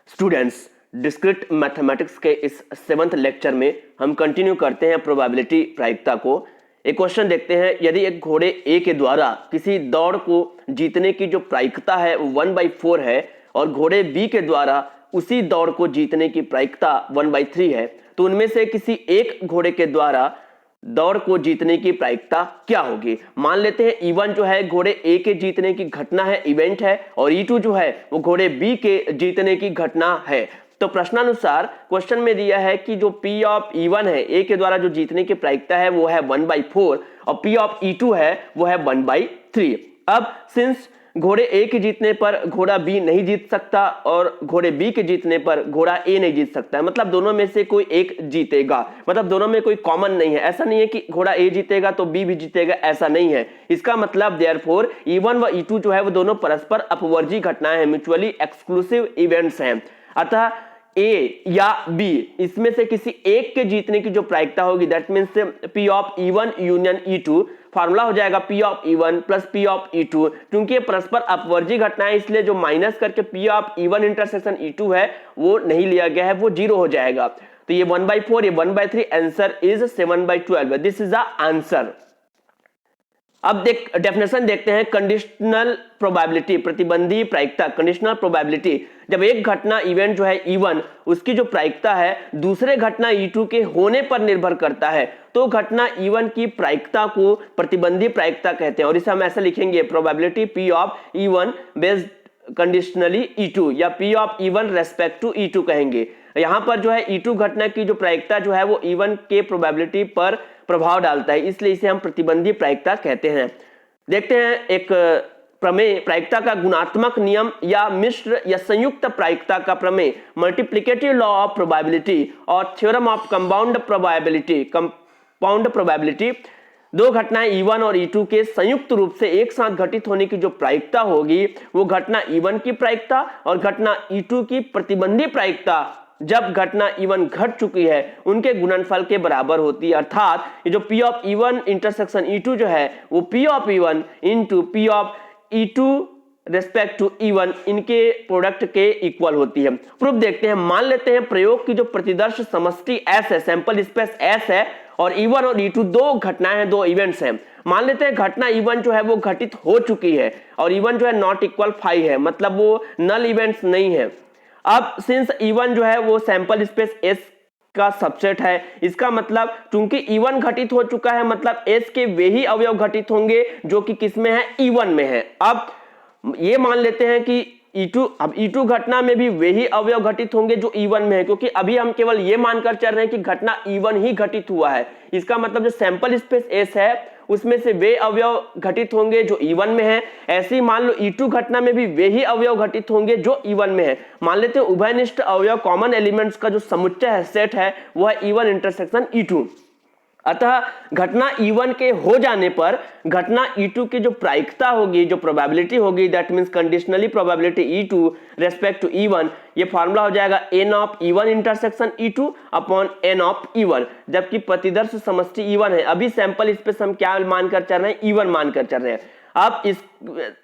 Students, discrete mathematics के इस 7th lecture में हम कंटिन्यू करते हैं प्रोबेबिलिटी प्रायिकता को। एक क्वेश्चन देखते हैं, यदि एक घोड़े ए के द्वारा किसी दौड़ को जीतने की जो प्रायिकता है वो 1/4 है और घोड़े बी के द्वारा उसी दौड़ को जीतने की प्रायिकता 1/3 है, तो उनमें से किसी एक घोड़े के द्वारा दौड़ को जीतने की प्रायिकता क्या होगी। मान लेते हैं E1 जो है घोड़े ए के जीतने की घटना है, इवेंट है, और E2 जो है वो घोड़े बी के जीतने की घटना है। तो प्रश्नानुसार क्वेश्चन में दिया है कि जो P ऑफ E1 है, ए के द्वारा जो जीतने की प्रायिकता है वो है 1/4 और P ऑफ E2 है वो है 1/3। अब सिंस घोड़े ए के जीतने पर घोड़ा बी नहीं जीत सकता और घोड़े बी के जीतने पर घोड़ा ए नहीं जीत सकता है, मतलब दोनों में से कोई एक जीतेगा, मतलब दोनों में कोई कॉमन नहीं है। ऐसा नहीं है कि घोड़ा ए जीतेगा तो बी भी जीतेगा, ऐसा नहीं है। इसका मतलब देयरफॉर E1 व E2 जो है वो दोनों परस्पर अपवर्जी घटनाएं हैं, म्यूचुअली एक्सक्लूसिव इवेंट्स हैं। अतः ए या बी इसमें से किसी एक के जीतने की जो प्रायिकता होगी that means P of E1 union E2, formula हो जाएगा P of E1 plus P of E2। क्योंकि ये परस्पर अपवर्जी घटनाएं इसलिए जो माइनस करके P of E1 intersection E2 है वो नहीं लिया गया है, वो 0 हो जाएगा। तो ये 1/4 ये 1/3, answer is 7/12। This is the answer. अब डेफिनेशन देखते हैं कंडीशनल प्रोबेबिलिटी, प्रतिबंधी प्रायिकता। कंडीशनल प्रोबेबिलिटी, जब एक घटना इवेंट जो है E1 उसकी जो प्रायिकता है दूसरे घटना E2 के होने पर निर्भर करता है, तो घटना E1 की प्रायिकता को प्रतिबंधी प्रायिकता कहते हैं। और इसे हम ऐसे लिखेंगे probability P of E1 based conditionally E2 या P of E1 respect to E2 कहेंगे। यहां पर जो है E2 घटना की जो प्रायिकता जो है वो E1 के प्रोबेबिलिटी पर प्रभाव डालता है, इसलिए इसे हम प्रतिबंधी प्रायिकता कहते हैं। देखते हैं एक प्रमेय, प्रायिकता का गुणात्मक नियम या मिश्र या संयुक्त प्रायिकता का प्रमेय, मल्टीप्लिकेटिव लॉ ऑफ प्रोबेबिलिटी और थ्योरम ऑफ कंपाउंड प्रोबेबिलिटी। दो घटनाएं E1 और E2 के संयुक्त रूप से एक साथ घटित होने की जो प्रायिकता होगी वो घटना E1 की प्रायिकता और घटना E2 की प्रतिबंधी प्रायिकता जब घटना E1 घट चुकी है उनके गुणनफल के बराबर होती है। अर्थात ये जो P of E1 intersection E2 जो है वो P of E1 into P of E2 respect to E1 इनके प्रोडक्ट के इक्वल होती है। प्रूफ देखते हैं। मान लेते हैं प्रयोग की जो प्रतिदर्श समष्टि S है, सैंपल स्पेस S है, और E1 और E2 दो घटनाएं हैं, दो इवेंट्स हैं। मान लेते हैं घटना E1 जो है वो घटित हो चुकी है और E1 जो है नॉट इक्वल 5 है, मतलब वो नल इवेंट्स नहीं है। अब सिंस E1 जो है वो सैंपल स्पेस S का सबसेट है, इसका मतलब चूंकि E1 घटित हो चुका है मतलब S के वे ही अवयव घटित होंगे जो कि किसमें है, E1 में है। अब ये मान लेते हैं कि अब E2 घटना में भी वे ही अवयव घटित होंगे जो E1 में है, क्योंकि अभी हम केवल ये मानकर चल रहे हैं कि घटना E1 ही घटित हुआ है। इसका मतलब जो सैंपल स्पेस S है उसमें से वे अवयव घटित होंगे जो E1 में है। ऐसे ही मान लो E2 घटना में भी वे ही अवयव घटित होंगे जो E1 में है। मान लेते हैं उभयनिष्ठ अवयव कॉमन एलिमेंट्स का जो समुच्चय है, सेट है, वो है E1 इंटरसेक्शन E2। अतः घटना E1 के हो जाने पर घटना E2 की जो प्रायिकता होगी, जो प्रोबेबिलिटी होगी, that means conditionally probability E2 respect to E1, ये फार्मूला हो जाएगा n of E1 intersection E2 upon n of E1। जबकि प्रतिदर्श समष्टि E1 है, अभी सैंपल स्पेस हम क्या मानकर चल रहे हैं, E1 मानकर चल रहे हैं। अब इस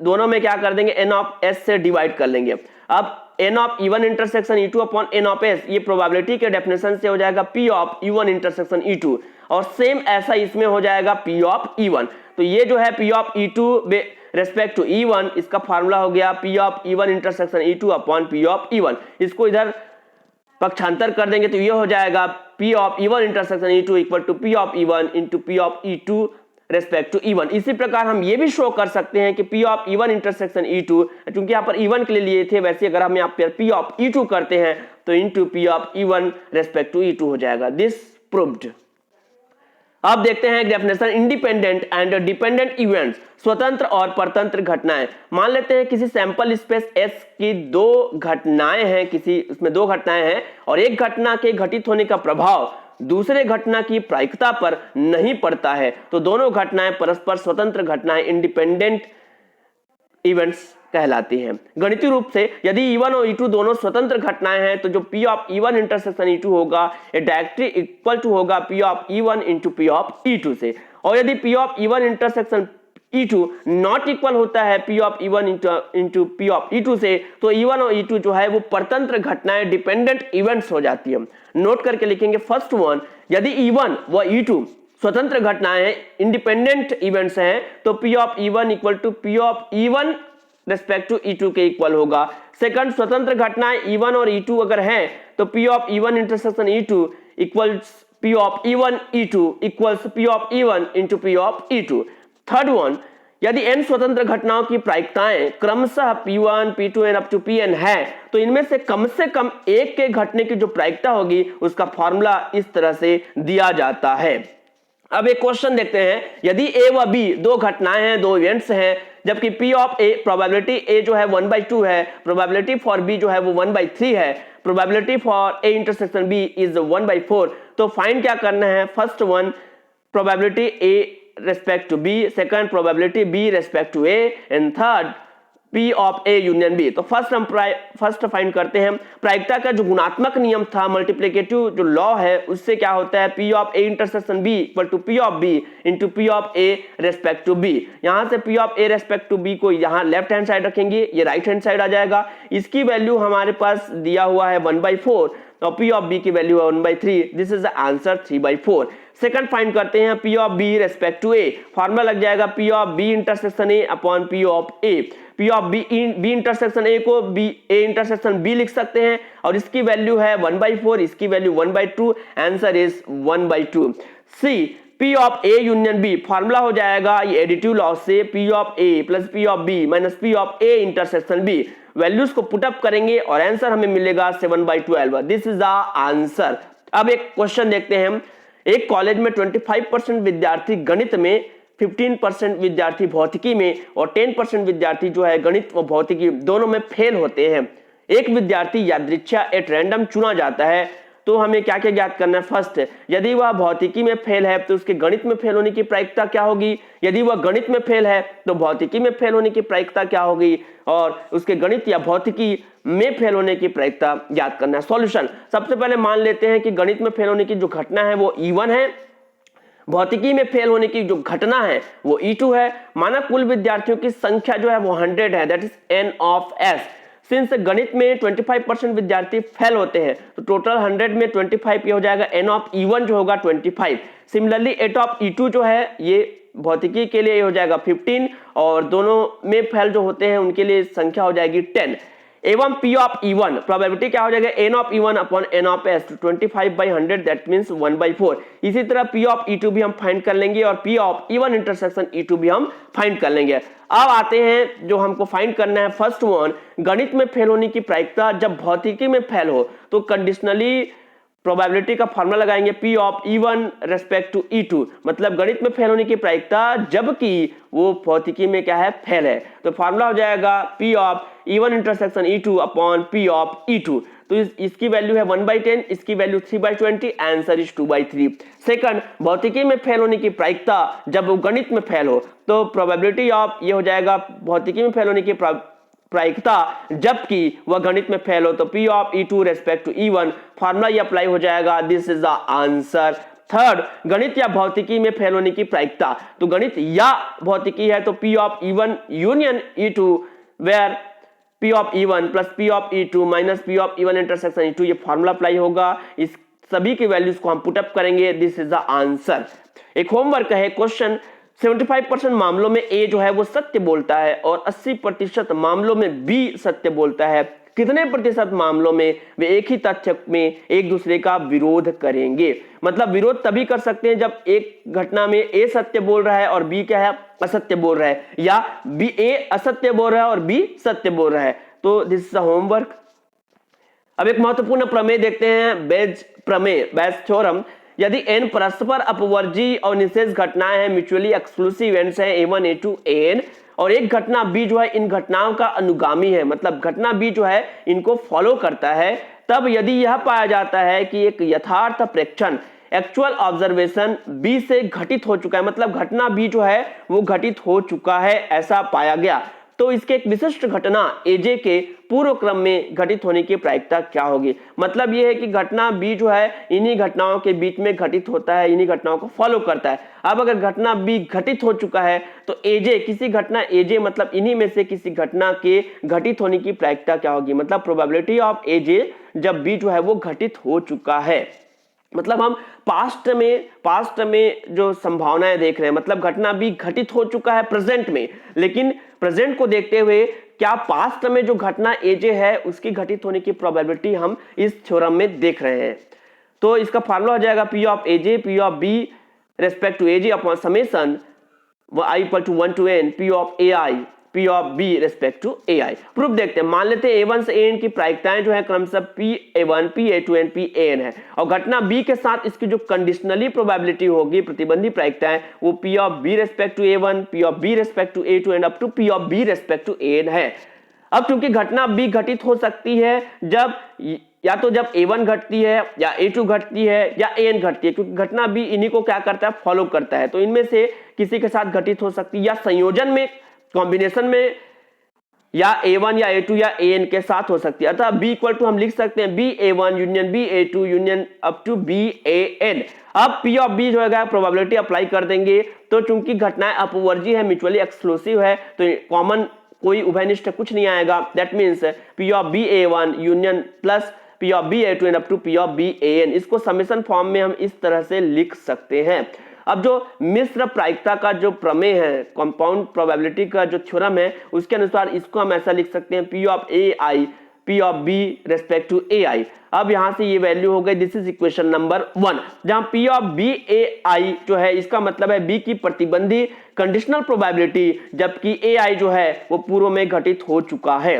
दोनों में क्या कर देंगे, n ऑफ S से डिवाइड कर लेंगे। अब n of E1 intersection E2 upon n of S, ये प्रोबेबिलिटी के डेफिनेशन से हो जाएगा P of E1 intersection E2, और सेम ऐसा इसमें हो जाएगा P ऑफ E1। तो ये जो है P of E2 respect to E1, इसका फार्मूला हो गया P of E1 intersection E2 upon P of E1। इसको इधर पक्षांतर कर देंगे तो ये हो जाएगा P of E1 intersection E2 equal to P of E1 into P of E2 respect to E1। इसी प्रकार हम ये भी शो कर सकते हैं कि P of E1 intersection E2, क्योंकि यहाँ पर E1 के लिए लिए थे, वैसे अगर हम यहाँ पर P ऑफ E2 करते हैं तो into P of E1 respect to E2 हो जाएगा। This proved. अब देखते हैं definition, independent and dependent events, स्वतंत्र और परतंत्र घटनाएं। मान लेते हैं किसी सैंपल स्पेस S की दो घटनाएं हैं, किसी उसमें दो घटनाएं हैं और एक घटना के घटित होने का प्रभाव दूसरे घटना की प्रायिकता पर नहीं पड़ता है, तो दोनों घटनाएं परस्पर स्वतंत्र घटनाएं, इंडिपेंडेंट इवेंट्स कहलाती हैं। गणितीय रूप से यदि E1 और E2 दोनों स्वतंत्र घटनाएं हैं तो जो P of E1 intersection E2 होगा ये डायरेक्टली इक्वल टू होगा P of E1 into P of E2 से। और यदि P of E1 intersection E2 not equal होता है P of E1 into P of E2 से, तो E1 और E2 जो है वो परतंत्र घटनाएं, डिपेंडेंट इवेंट्स हो जाती है। नोट करके लिखेंगे फर्स्ट वन, यदि E1 व E2 स्वतंत्र घटनाएं हैं, इंडिपेंडेंट इवेंट्स हैं, तो P of E1 equal to P of E1 respect to E2 के इक्वल होगा। सेकंड, स्वतंत्र घटनाएं E1 और E2 अगर हैं तो P of E1 intersection E2 equals P of E1 E2 equals P of E1 into P of E2। Third one, यदि n स्वतंत्र घटनाओं की प्रायिकताएं क्रमशः P1 P2 and up to Pn है, तो इनमें से कम एक के घटने की जो प्रायिकता होगी उसका फॉर्मूला इस तरह से दिया जाता है। अब एक क्वेश्चन देखते हैं, यदि A व B दो घटनाएं हैं, दो इवेंट्स हैं, जबकि P of A, probability A जो है 1/2 है, प्रोबेबिलिटी फॉर B जो है वो 1/3 है, probability for A intersection B is 1/4, तो फाइंड क्या करना है? First one, probability A respect to B, second probability B respect to A, and third P of A union B। तो फर्स्ट फाइंड करते हैं। प्रायिकता का जो गुणात्मक नियम था, मल्टीप्लिकेटिव जो लॉ है, उससे क्या होता है? P of A intersection B equal to P of B into P of A respect to B। यहाँ से P of A respect to B को यहाँ लेफ्ट हैंड साइड रखेंगे, ये राइट हैंड साइड आ जाएगा। इसकी वैल्यू हमारे पास दिया हुआ है 1/4 और P ऑफ B की वैल्यू है 1/3। This is the answer 3/4। Second find करते हैं P of B respect to A। Formula लग जाएगा P of B intersection A upon P of A। P of B intersection A को A intersection B लिख सकते हैं और इसकी वैल्यू है 1/4, इसकी value 1/2, answer is 1/2। C, P of A union B, formula हो जाएगा ये एडिटिव लॉ से P of A plus P of B minus P of A intersection B। Values को पुटअप करेंगे और आंसर हमें मिलेगा 7/12। This is the answer. अब एक क्वेश्चन देखते हैं, एक कॉलेज में 25% विद्यार्थी गणित में, 15% विद्यार्थी भौतिकी में और 10% विद्यार्थी जो है गणित व भौतिकी दोनों में फेल होते हैं। एक विद्यार्थी यादृच्छा एट रैंडम चुना जाता है, तो हमें क्या क्या ज्ञात करना है? फर्स्ट, यदि वह भौतिकी में फेल है तो उसके गणित में फेल होने की प्रायिकता क्या होगी? यदि वह गणित में फेल है तो भौतिकी में फेल होने की प्रायिकता क्या होगी? और उसके गणित या भौतिकी में फेल होने की प्रायिकता ज्ञात करना है। सॉल्यूशन, सबसे पहले मान लेते हैं कि गणित में फेल होने की जो घटना है वो E1 है, भौतिकी में फेल होने की जो घटना है वो E2 है। माना कुल विद्यार्थियों की संख्या जो है वो 100 है, that is n of s। Since गणित में 25% विद्यार्थी फेल होते हैं तो टोटल 100 में 25 ये हो जाएगा, n ऑफ E1 जो होगा 25। सिमिलरली 8 ऑफ E2 जो है ये भौतिकी के लिए हो जाएगा 15 और दोनों में फेल जो होते हैं उनके लिए संख्या हो जाएगी 10। एवं P ऑफ E1 प्रोबेबिलिटी क्या हो जाएगा? n of E1 upon n of s, 25/100 that means 1/4। इसी तरह P ऑफ E2 भी हम फाइंड कर लेंगे और P of E1 intersection E2 भी हम फाइंड कर लेंगे। अब आते हैं जो हमको फाइंड करना है, फर्स्ट वन, गणित में फेल होने की प्रायिकता जब भौतिकी में फेल हो तो कंडीशनली प्रोबेबिलिटी का फॉर्मूला लगाएंगे P of E1 respect to E2, मतलब गणित में फेल होने की प्रायिकता जबकि वो भौतिकी में क्या है? फेल है। तो फॉर्मूला हो जाएगा P of E1 intersection E2 upon P of E2। तो इसकी वैल्यू है 1/10, इसकी वैल्यू 3/20, आंसर इज 2/3। सेकंड, भौतिकी में फेल होने की प्रायिकता जब वो गणित में फेल हो तो प्रोबेबिलिटी ऑफ ये हो जाएगा भौतिकी में फेल होने की प्रायिकता जबकि वह गणित में फेल हो तो P of E2 respect to E1, formula ये अप्लाई हो जाएगा। This is the answer. Third, गणित या भौतिकी में फेल होने की प्रायिकता, तो गणित या भौतिकी है तो P of E1 union E2 where P of E1 plus P of E2 minus P of E1 intersection E2, ये फार्मूला अप्लाई होगा। इस सभी की वैल्यूज को हम पुटअप करेंगे। This is the answer. एक होमवर्क है, क्वेश्चन 75% मामलों में A जो है वो सत्य बोलता है और 80% मामलों में B सत्य बोलता है। कितने प्रतिशत मामलों में वे एक ही तथ्य में एक दूसरे का विरोध करेंगे? मतलब विरोध तभी कर सकते हैं जब एक घटना में A सत्य बोल रहा है और B क्या है? असत्य बोल रहा है, या A असत्य बोल रहा है और B सत्य बोल रहा है। तो दिस इज द होमवर्क। अब एक महत्वपूर्ण प्रमेय देखते हैं, बेज प्रमेय, बेज थ्योरम। यदि n परस्पर अपवर्जी और निषेध घटनाएं हैं, म्यूचुअली एक्सक्लूसिव इवेंट्स हैं A1 A2 AN, और एक घटना B जो है इन घटनाओं का अनुगामी है, मतलब घटना B जो है इनको फॉलो करता है, तब यदि यह पाया जाता है कि एक यथार्थ प्रेक्षण एक्चुअल ऑब्जर्वेशन B से घटित हो चुका है, मतलब घटना B जो है वो घटित हो चुका है, ऐसा पाया गया, तो इसके एक विशिष्ट घटना एजे के पूर्व क्रम में घटित होने की प्रायिकता क्या होगी। मतलब यह है कि घटना बी जो है इन्हीं घटनाओं के बीच में घटित होता है, इन्हीं घटनाओं को फॉलो करता है। अब अगर घटना बी घटित हो चुका है तो एजे, किसी घटना एजे मतलब इन्हीं में से किसी घटना के घटित होने की प्रायिकता क्या होगी। मतलब प्रोबेबिलिटी ऑफ एजे जब बी जो है वो घटित हो चुका है, मतलब हम पास्ट में जो संभावनाएं देख रहे हैं, मतलब घटना भी घटित हो चुका है प्रेजेंट में, लेकिन प्रेजेंट को देखते हुए क्या पास्ट में जो घटना एजे है उसकी घटित होने की प्रोबेबिलिटी हम इस थ्योरम में देख रहे हैं। तो इसका फार्मूला हो जाएगा P of A J P of B respect to A J upon summation i equal to 1 to n p of ai p of b respect to ai। Proof देखते हैं। मान लेते हैं a1 से an की प्रायिकताएं जो है क्रमशः pa1 pa2 एंड pan है, और घटना b के साथ इसकी जो कंडीशनली प्रोबेबिलिटी होगी, प्रतिबंधी प्रायिकताएं, वो p of b respect to a1 p of b respect to a2 and up to p of b respect to an है। अब चूंकि घटना b घटित हो सकती है जब या तो जब a1 घटती है या a2 घटती है या an घटती है, क्योंकि घटना b इन्हीं को क्या करता है, फॉलो करता है। तो इनमें से किसी के साथ घटित हो सकती है या संयोजन में, कॉम्बिनेशन में, या a1 या a2 या an के साथ हो सकती है। अतः b इक्वल टू हम लिख सकते हैं ba1 union ba2 union up to ban। अब p ऑफ b जो है प्रोबेबिलिटी अप्लाई कर देंगे, तो चूंकि घटनाएं अपवर्जी है, म्यूचुअली एक्सक्लूसिव है, तो कॉमन कोई उभयनिष्ठ कुछ नहीं आएगा। That means p of ba1 union plus p of ba2 and up to p of ban। इसको समेशन फॉर्म में हम इस तरह से लिख सकते हैं। अब जो मिश्र प्रायिकता का जो प्रमेय है, कंपाउंड प्रोबेबिलिटी का जो थ्योरम है, उसके अनुसार इसको हम ऐसा लिख सकते हैं p of ai p of b respect to ai। अब यहां से ये वैल्यू हो गई, दिस इज इक्वेशन नंबर 1, जहां p ऑफ b ai जो है इसका मतलब है b की प्रतिबंधी कंडीशनल प्रोबेबिलिटी, जबकि ai जो है वो पूर्व में घटित हो चुका है।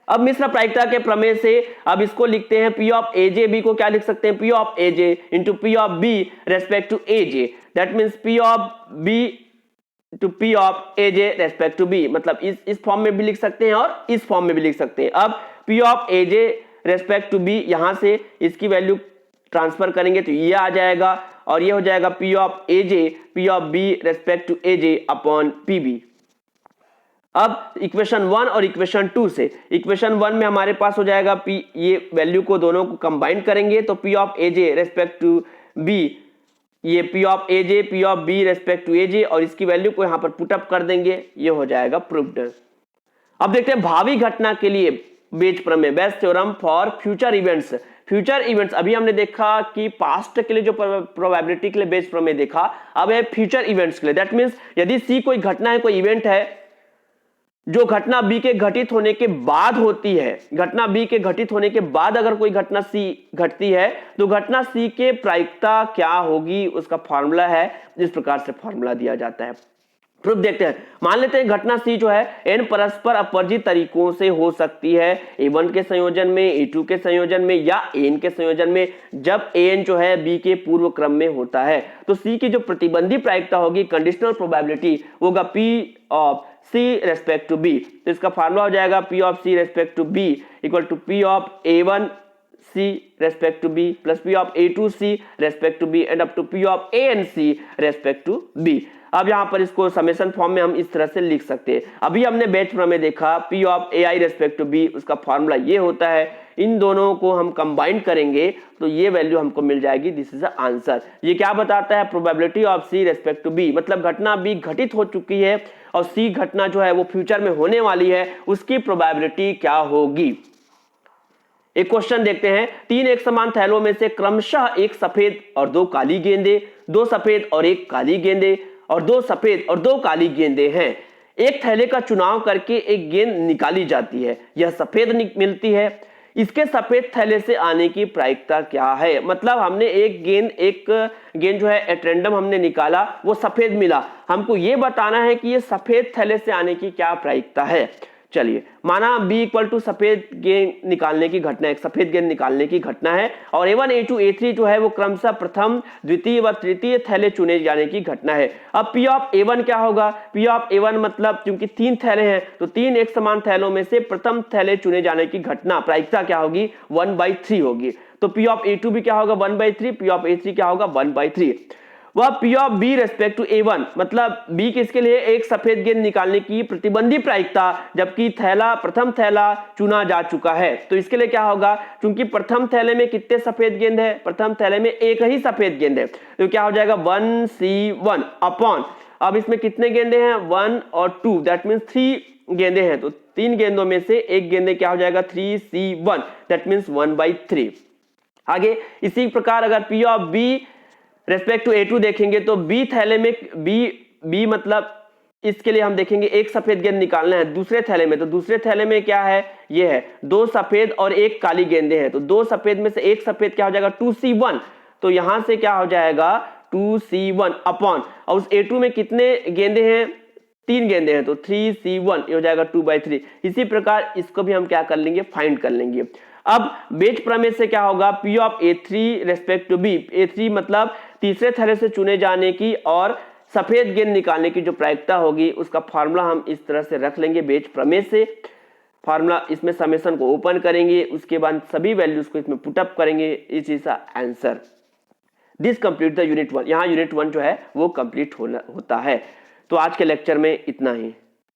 अब मिश्र प्रायिकता के प्रमेय से अब इसको लिखते हैं p ऑफ aj b को क्या लिख सकते हैं, p of aj into p of b respect to aj। That means p of b to p of aj respect to b, मतलब इस फॉर्म में भी लिख सकते हैं और इस फॉर्म में भी लिख सकते हैं। अब p of aj respect to b, यहां से इसकी वैल्यू ट्रांसफर करेंगे तो ये आ जाएगा, और ये हो जाएगा p of aj p of b respect to aj upon pb। अब इक्वेशन 1 और इक्वेशन 2 से, इक्वेशन 1 में हमारे पास हो जाएगा p, ये वैल्यू को दोनों को कंबाइन करेंगे तो p of aj respect to b, ये p of aj p of b respect to aj, और इसकी वैल्यू को यहां पर पुटअप कर देंगे, ये हो जाएगा प्रूव्ड। अब देखते हैं भावी घटना के लिए बेज प्रमेय, Bayes theorem for future events. Future events अभी हमने देखा कि पास्ट के लिए जो प्रोबेबिलिटी के लिए बेज प्रमेय देखा, अब है फ्यूचर इवेंट्स के लिए। दैट मीन्स यदि सी कोई घटना है, कोई इवेंट है जो घटना बी के घटित होने के बाद होती है, घटना बी के घटित होने के बाद अगर कोई घटना सी घटती है तो घटना सी के प्रायिकता क्या होगी, उसका फॉर्मूला है, इस प्रकार से फॉर्मूला दिया जाता है। प्रूफ देखते हैं। मान लेते हैं घटना सी जो है n परस्पर अपवर्जित तरीकों से हो सकती है, a1 के संयोजन में, a2 के संयोजन में या an के संयोजन में, जब an जो है b के पूर्व क्रम में होता है। तो c की जो प्रतिबंधी प्रायिकता होगी, कंडीशनल प्रोबेबिलिटी, होगा p of c respect to b। तो इसका फार्मूला हो जाएगा p of c respect to b equal to p of a1 c respect to b plus p of a2 c respect to b and up to p of an c respect to b। अब यहां पर इसको summation form में हम इस तरह से लिख सकते हैं। अभी हमने बेच प्रमेय देखा, p of ai respect to b, उसका फॉर्मूला ये होता है। इन दोनों को हम कंबाइन करेंगे तो ये वैल्यू हमको मिल जाएगी, दिस इज द आंसर। ये क्या बताता है, probability of c respect to b, मतलब घटना b घटित हो चुकी है और c घटना जो है वो फ्यूचर में होने वाली है, उसकी प्रोबेबिलिटी क्या होगी। एक क्वेश्चन देखते हैं। 3 एक समान थैलों में से क्रमशः एक सफेद और 2 काली गेंदे, 2 सफेद और 1 काली गेंदे और 2 सफेद और 2 काली गेंदे हैं। एक थैले का चुनाव करके एक गेंद निकाली जाती है, यह सफेद मिलती है, इसके सफेद थैले से आने की प्रायिकता क्या है। मतलब हमने एक गेंद जो है एट रैंडम हमने निकाला, वो सफेद मिला, हमको ये बताना है कि ये सफेद थैले से आने की क्या प्रायिकता है। चलिए, माना b इक्वल टू सफेद गेंद निकालने की घटना, एक सफेद गेंद निकालने की घटना है, और a1 a2 a3 जो है वो क्रमशः प्रथम, द्वितीय व तृतीय थैले चुने जाने की घटना है। अब p ऑफ a1 क्या होगा, p ऑफ a1 मतलब क्योंकि 3 थैले हैं तो 3 एक समान थैलों में से प्रथम थैले चुने जाने की घटना प्रायिकता क्या होगी, 1/3 होगी। तो p ऑफ a2 भी क्या होगा, 1/3, p ऑफ a3 क्या होगा, 1/3। वह P of B respect to A one, मतलब बी किसके लिए, एक सफेद गेंद निकालने की प्रतिबंधी प्रायिकता, जबकि प्रथम थैला चुना जा चुका है। तो इसके लिए क्या होगा, क्योंकि प्रथम थैले में कितने सफेद गेंद है, प्रथम थैले में एक ही सफेद गेंद है, तो क्या हो जाएगा 1C1 अपॉन, अब इसमें कितने गेंदे हैं 1 और 2, दैट मीन्स 3 गेंदे हैं, तो 3 गेंदों में से एक गेंदे क्या हो जाएगा 3C1, दैट मीन्स 1/3। आगे इसी प्रकार अगर P of B respect to A2 देखेंगे तो बी थैले में बी मतलब इसके लिए हम देखेंगे एक सफेद गेंद निकालना है दूसरे थैले में, तो दूसरे थैले में क्या है, ये है 2 सफेद और एक काली गेंदें हैं, तो 2 सफेद में से एक सफेद क्या हो जाएगा 2C1, तो यहां से क्या हो जाएगा 2C1 अपॉन, और उस A2 में कितने गेंदे हैं 3 गेंदे हैं, तो 3C1 ये हो जाएगा 2/3। इसी प्रकार इसको भी हम क्या कर लेंगे, फाइंड कर लेंगे। अब बेच प्रमेय से क्या होगा, P of A3 respect to B, A3 मतलब तीसरे थैले से चुने जाने की और सफेद गेंद निकालने की जो प्रायिकता होगी उसका फार्मूला हम इस तरह से रख लेंगे बेच प्रमेय से। फार्मूला इसमें समेशन को ओपन करेंगे, उसके बाद सभी वैल्यूज को इसमें पुटअप करेंगे, इस is the answer. This complete the unit 1, यहाँ यूनिट 1 जो है वो कंप्लीट होता है। तो आज के लेक्चर में इतना ही।